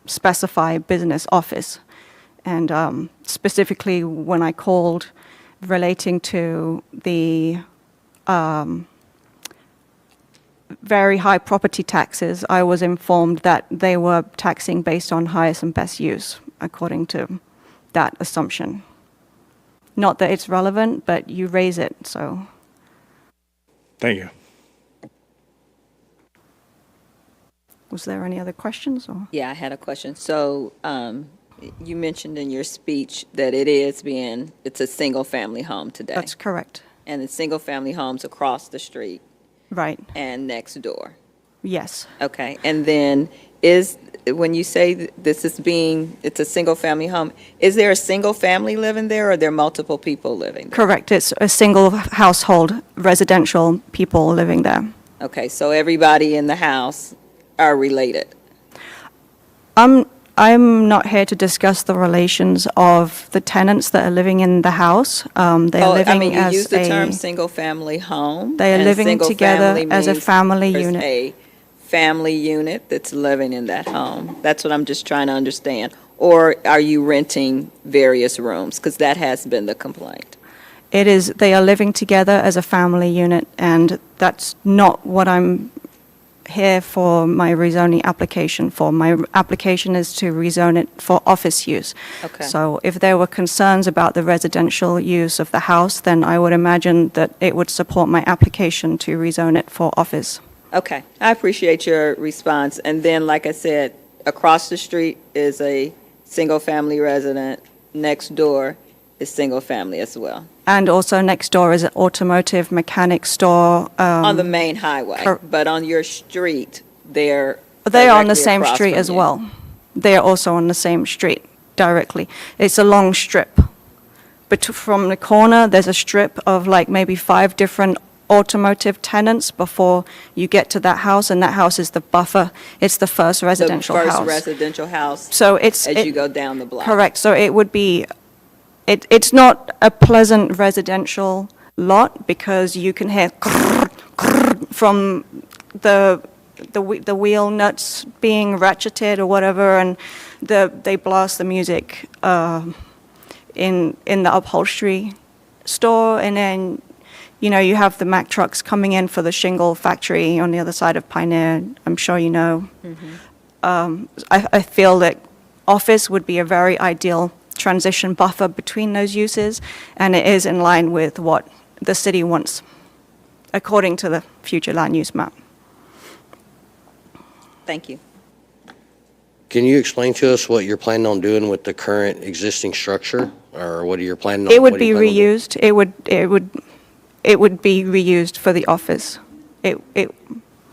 Q: specify business office. And specifically, when I called relating to the very high property taxes, I was informed that they were taxing based on highest and best use, according to that assumption. Not that it's relevant, but you raise it, so.
F: Thank you.
Q: Was there any other questions? Or?
D: Yeah, I had a question. So you mentioned in your speech that it's a single-family home today.
Q: That's correct.
D: And the single-family homes across the street
Q: Right,
D: and next door.
Q: yes.
D: Okay, and then when you say it's a single-family home, is there a single family living there, or are there multiple people living there?
Q: Correct, it's a single household, residential people living there.
D: Okay, so everybody in the house are related.
Q: I'm not here to discuss the relations of the tenants that are living in the house. They are living
D: I mean, you
Q: as
D: use the term
Q: a,
D: single-family home.
Q: They are
D: and
Q: living
D: single
Q: together
D: family
Q: as a
D: means
Q: family
D: there's
Q: unit.
D: a family unit that's living in that home. That's what I'm just trying to understand. Or are you renting various rooms? Because that has been the complaint.
Q: It is, they are living together as a family unit, and that's not what I'm here for my rezoning application for. My application is to rezone it for office use.
D: Okay.
Q: So if there were concerns about the residential use of the house, then I would imagine that it would support my application to rezone it for office.
D: Okay, I appreciate your response. And then, like I said, across the street is a single-family resident. Next door is single-family as well.
Q: And also next door is an automotive mechanic store.
D: On the main highway, but on your street,
Q: They are on the
D: directly
Q: same
D: across
Q: street
D: from
Q: as
D: you.
Q: well. They are also on the same street directly. It's a long strip. But from the corner, there's a strip of like maybe 5 different automotive tenants before you get to that house, and that house is the buffer. It's the first residential
D: The
Q: house.
D: first residential house
Q: So it's
D: as you go down the block.
Q: correct. So it would be, it's not a pleasant residential lot because you can hear from the wheel nuts being ratcheted or whatever, and they blast the music in the upholstery store, and then you have the Mack trucks coming in for the shingle factory on the other side of Pioneer. I'm sure you know. I feel that office would be a very ideal transition buffer between those uses, and it is in line with what the city wants, according to the future land use map.
D: Thank you.
G: Can you explain to us what you're planning on doing with the current existing structure, or what are you planning on?
Q: It would
G: what are
Q: be
G: you planning on doing?
Q: reused. It would be reused for the office.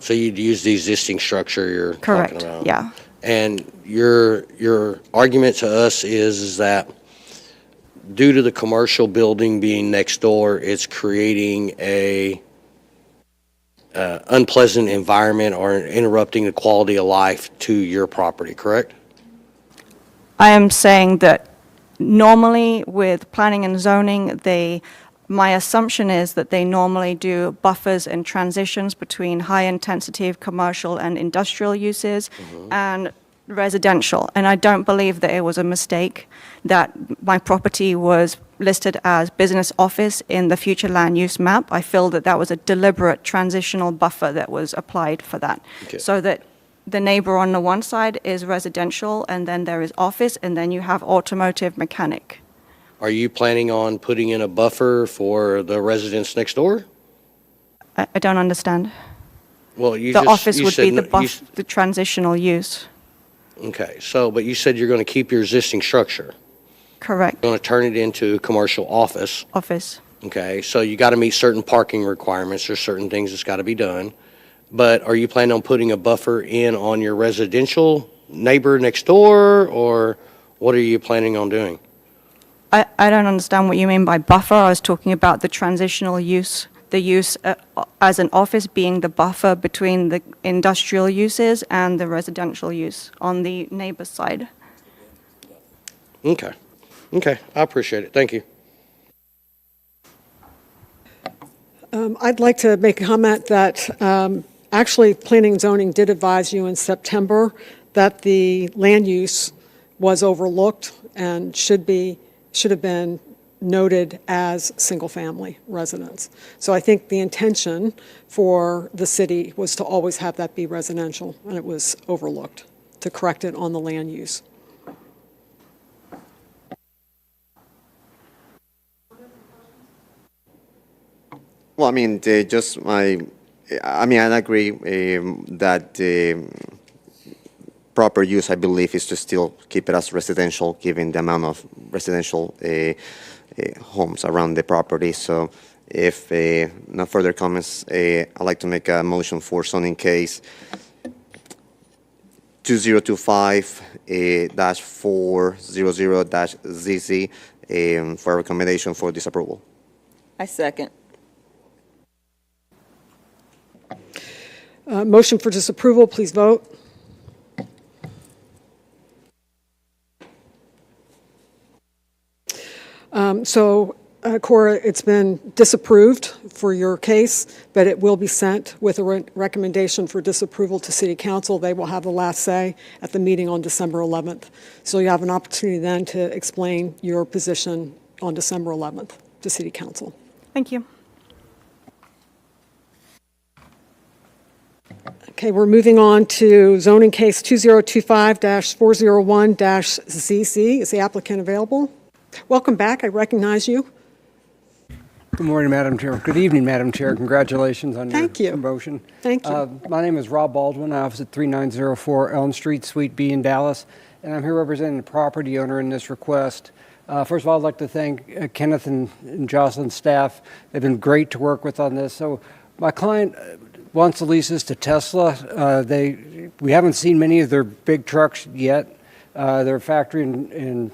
G: So you'd use the existing structure you're
Q: Correct,
G: talking about?
Q: yeah.
G: And your argument to us is that due to the commercial building being next door, it's creating a unpleasant environment or interrupting the quality of life to your property, correct?
Q: I am saying that normally with planning and zoning, my assumption is that they normally do buffers and transitions between high-intensity of commercial and industrial uses and residential. And I don't believe that it was a mistake that my property was listed as business office in the future land use map. I feel that that was a deliberate transitional buffer that was applied for that.
G: Okay.
Q: So that the neighbor on the one side is residential, and then there is office, and then you have automotive mechanic.
G: Are you planning on putting in a buffer for the residents next door?
Q: I don't understand.
G: Well, you
Q: The
G: just,
Q: office
G: you
Q: would
G: said
Q: be
G: no-
Q: the transitional use.
G: Okay, but you said you're going to keep your existing structure.
Q: Correct.
G: Going to turn it into commercial office.
Q: Office.
G: Okay, so you got to meet certain parking requirements. There's certain things that's got to be done. But are you planning on putting a buffer in on your residential neighbor next door, or what are you planning on doing?
Q: I don't understand what you mean by buffer. I was talking about the transitional use, the use as an office being the buffer between the industrial uses and the residential use on the neighbor's side.
G: Okay. Okay, I appreciate it. Thank you.
A: I'd like to make a comment that actually, Planning and Zoning did advise you in September that the land use was overlooked and should have been noted as single-family residence. So I think the intention for the city was to always have that be residential, and it was overlooked, to correct it on the land use.
H: Well, I mean, I agree that proper use, I believe, is to still keep it as residential, given the amount of residential homes around the property. So if no further comments, I'd like to make a motion for zoning case 2025-400-ZZ for recommendation for disapproval.
D: I second.
A: Motion for disapproval, please vote. Cora, it's been disapproved for your case, but it will be sent with a recommendation for disapproval to City Council. They will have the last say at the meeting on December 11th. So you have an opportunity then to explain your position on December 11th to City Council.
Q: Thank you.
A: Okay, we're moving on to zoning case 2025-401-ZC. Is the applicant available? Welcome back. I recognize you.
R: Good morning, Madam Chair. Good evening, Madam Chair. Congratulations on your promotion.
A: Thank you.
R: My name is Rob Baldwin. I office at 3904 Elm Street, Suite B in Dallas, and I'm here representing the property owner in this request. First of all, I'd like to thank Kenneth and Jocelyn's staff. They've been great to work with on this. So my client wants to lease this to Tesla. We haven't seen many of their big trucks yet. Their factory in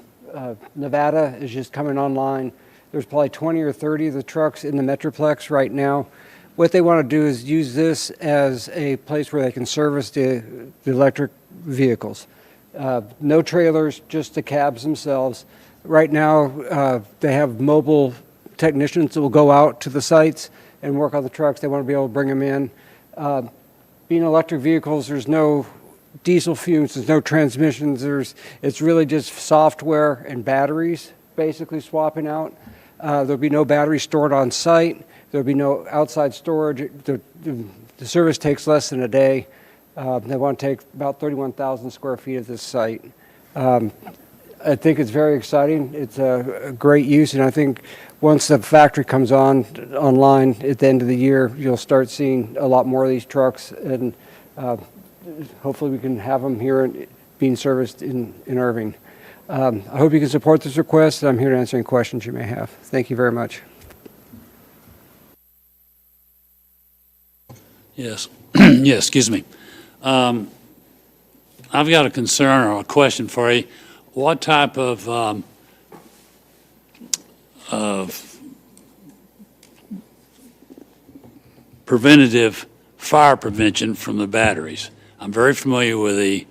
R: Nevada is just coming online. There's probably 20 or 30 of the trucks in the Metroplex right now. What they want to do is use this as a place where they can service the electric vehicles. No trailers, just the cabs themselves. Right now, they have mobile technicians that will go out to the sites and work on the trucks. They want to be able to bring them in. Being electric vehicles, there's no diesel fumes, there's no transmissions, it's really just software and batteries basically swapping out. There'll be no battery stored on site. There'll be no outside storage. The service takes less than a day. They want to take about 31,000 square feet of this site. I think it's very exciting. It's a great use, and I think once the factory comes online at the end of the year, you'll start seeing a lot more of these trucks, and hopefully we can have them here being serviced in Irving. I hope you can support this request. I'm here to answer any questions you may have. Thank you very much.
L: Yes. Yeah, excuse me. I've got a concern or a question for you. What type of preventative fire prevention from the batteries? I'm very familiar with the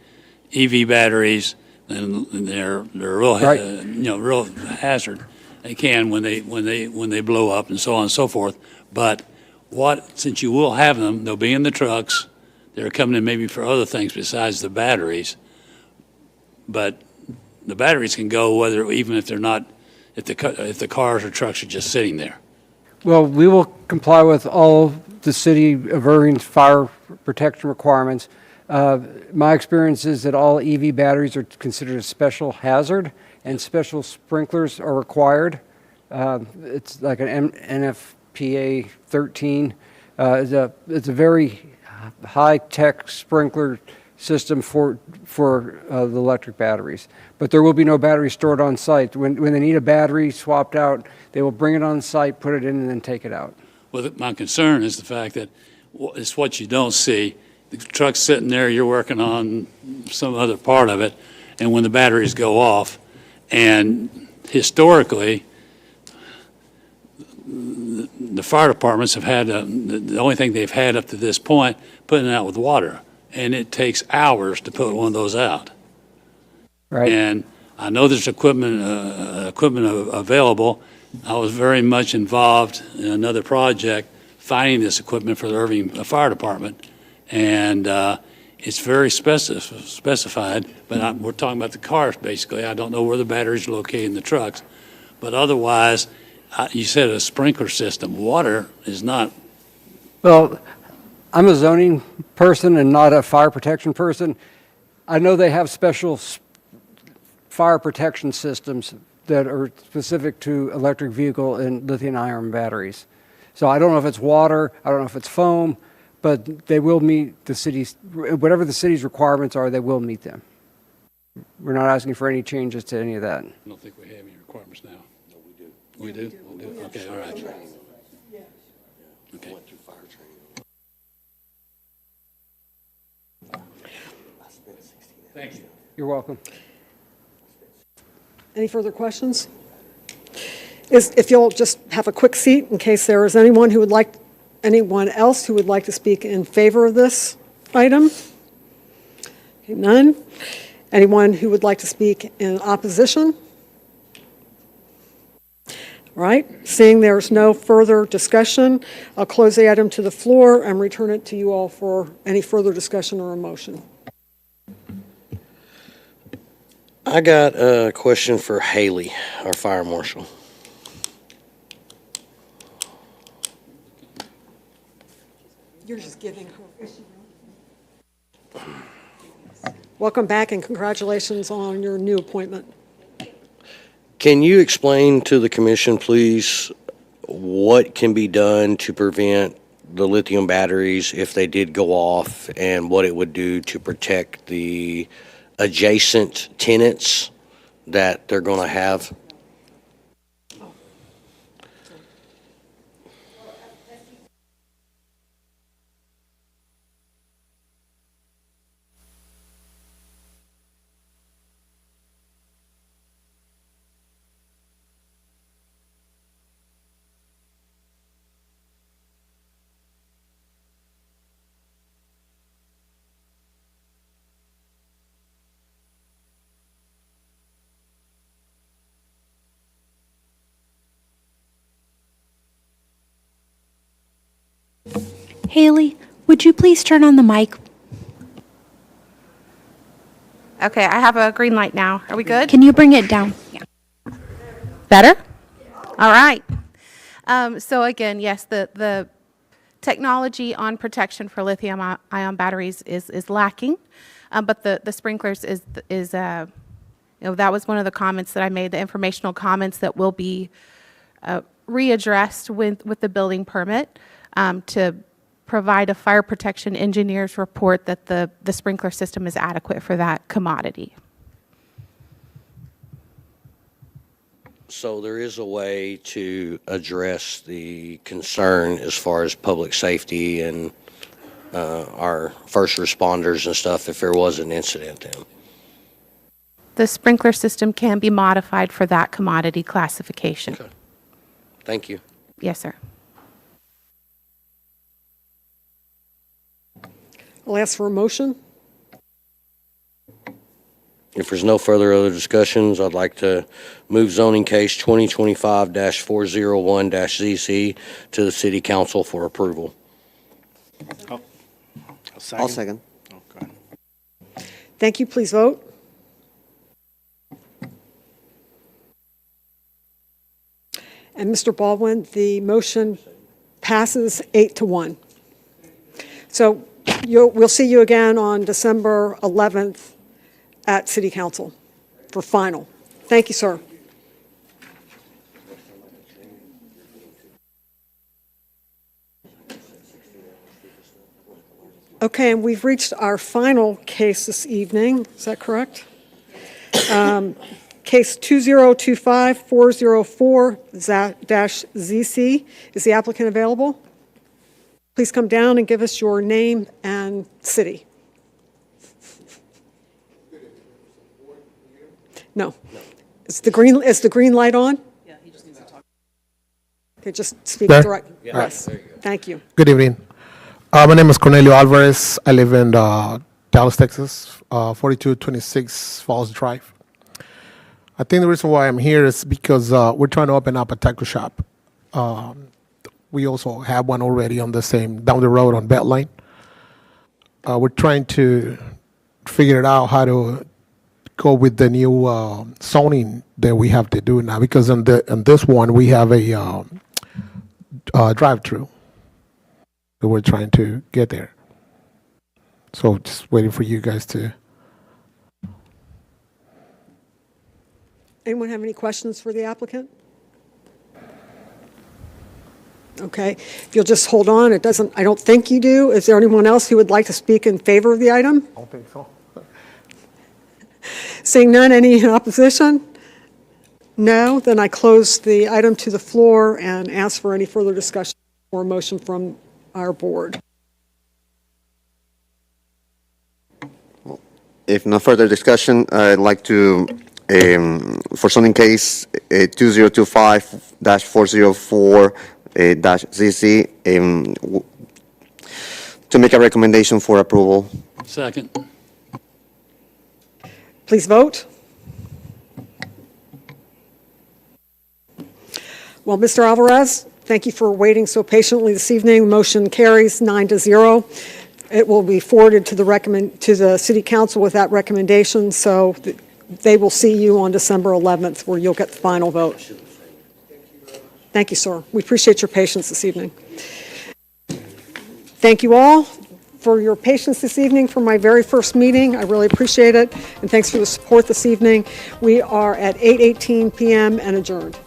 L: EV batteries, and they're real,
R: Right.
L: Real hazard. They can when they blow up and so on and so forth. But since you will have them, they'll be in the trucks. They're coming in maybe for other things besides the batteries. But the batteries can go even if they're not, if the cars or trucks are just sitting there.
R: Well, we will comply with all the City of Irving's fire protection requirements. My experience is that all EV batteries are considered a special hazard, and special sprinklers are required. It's like an NFPA 13. It's a very high-tech sprinkler system for the electric batteries. But there will be no battery stored on site. When they need a battery swapped out, they will bring it on site, put it in, and then take it out.
L: Well, my concern is the fact that it's what you don't see. The truck's sitting there, you're working on some other part of it, and when the batteries go off, and historically, the fire departments have had, the only thing they've had up to this point, putting it out with water, and it takes hours to put one of those out.
R: Right.
L: And I know there's equipment available. I was very much involved in another project finding this equipment for the Irving Fire Department, and it's very specified, but we're talking about the cars, basically. I don't know where the batteries are located in the trucks, but otherwise, you said a sprinkler system. Water is not.
R: Well, I'm a zoning person and not a fire protection person. I know they have special fire protection systems that are specific to electric vehicle and lithium-ion batteries. So I don't know if it's water, I don't know if it's foam, but they will meet the city's, whatever the city's requirements are, they will meet them. We're not asking for any changes to any of that.
L: I don't think we have any requirements now. No, we do. We do? We do? Okay, all right. Okay. Thank you.
R: You're welcome.
A: Any further questions? If you'll just have a quick seat in case there is anyone else who would like to speak in favor of this item? Okay, none. Anyone who would like to speak in opposition? All right, seeing there's no further discussion, I'll close the item to the floor and return it to you all for any further discussion or a motion.
G: I got a question for Haley, our fire marshal.
A: You're just giving her. Welcome back and congratulations on your new appointment.
G: Can you explain to the commission, please, what can be done to prevent the lithium batteries if they did go off, and what it would do to protect the adjacent tenants that they're going to have?
C: Haley, would you please turn on the mic?
S: Okay, I have a green light now. Are we good?
C: Can you bring it down? Yeah.
S: Better? All right. So again, yes, the technology on protection for lithium-ion batteries is lacking, but the sprinklers is that was one of the comments that I made, the informational comments that will be readdressed with the building permit to provide a fire protection engineer's report that the sprinkler system is adequate for that commodity.
G: So there is a way to address the concern as far as public safety and our first responders and stuff if there was an incident then?
S: The sprinkler system can be modified for that commodity classification.
G: Okay. Thank you.
S: Yes, sir.
A: I'll ask for a motion.
G: If there's no further other discussions, I'd like to move zoning case 2025-401-ZC to the city council for approval.
H: I'll second.
F: Oh, go ahead.
A: Thank you. Please vote. And Mr. Baldwin, the motion passes 8-1. So we'll see you again on December 11th at City Council for final. Thank you, sir. Okay, and we've reached our final case this evening. Is that correct? Case 2025-404-ZC. Is the applicant available? Please come down and give us your name and city. No. Is the green light on?
B: Yeah, he just needs to talk.
A: Okay, just speak
T: There?
A: direct.
T: Yeah.
A: Yes, thank you.
T: Good evening. My name is Cornelio Alvarez. I live in Dallas, Texas, 4226 Falls Drive. I think the reason why I'm here is because we're trying to open up a tattoo shop. We also have one already on the same, down the road on Beltline. We're trying to figure it out how to go with the new zoning that we have to do now, because on this one, we have a drive-through that we're trying to get there. So just waiting for you guys to.
A: Anyone have any questions for the applicant? Okay, if you'll just hold on, I don't think you do. Is there anyone else who would like to speak in favor of the item?
T: I don't think so.
A: Seeing none, any in opposition? No, then I close the item to the floor and ask for any further discussion or motion from our board.
H: If no further discussion, I'd like to, for zoning case 2025-404-ZC, to make a recommendation for approval.
L: Second.
A: Please vote. Well, Mr. Alvarez, thank you for waiting so patiently this evening. Motion carries 9-0. It will be forwarded to the City Council with that recommendation, so they will see you on December 11th, where you'll get the final vote. Thank you, sir. We appreciate your patience this evening. Thank you all for your patience this evening for my very first meeting. I really appreciate it, and thanks for the support this evening. We are at 8:18 p.m. and adjourned.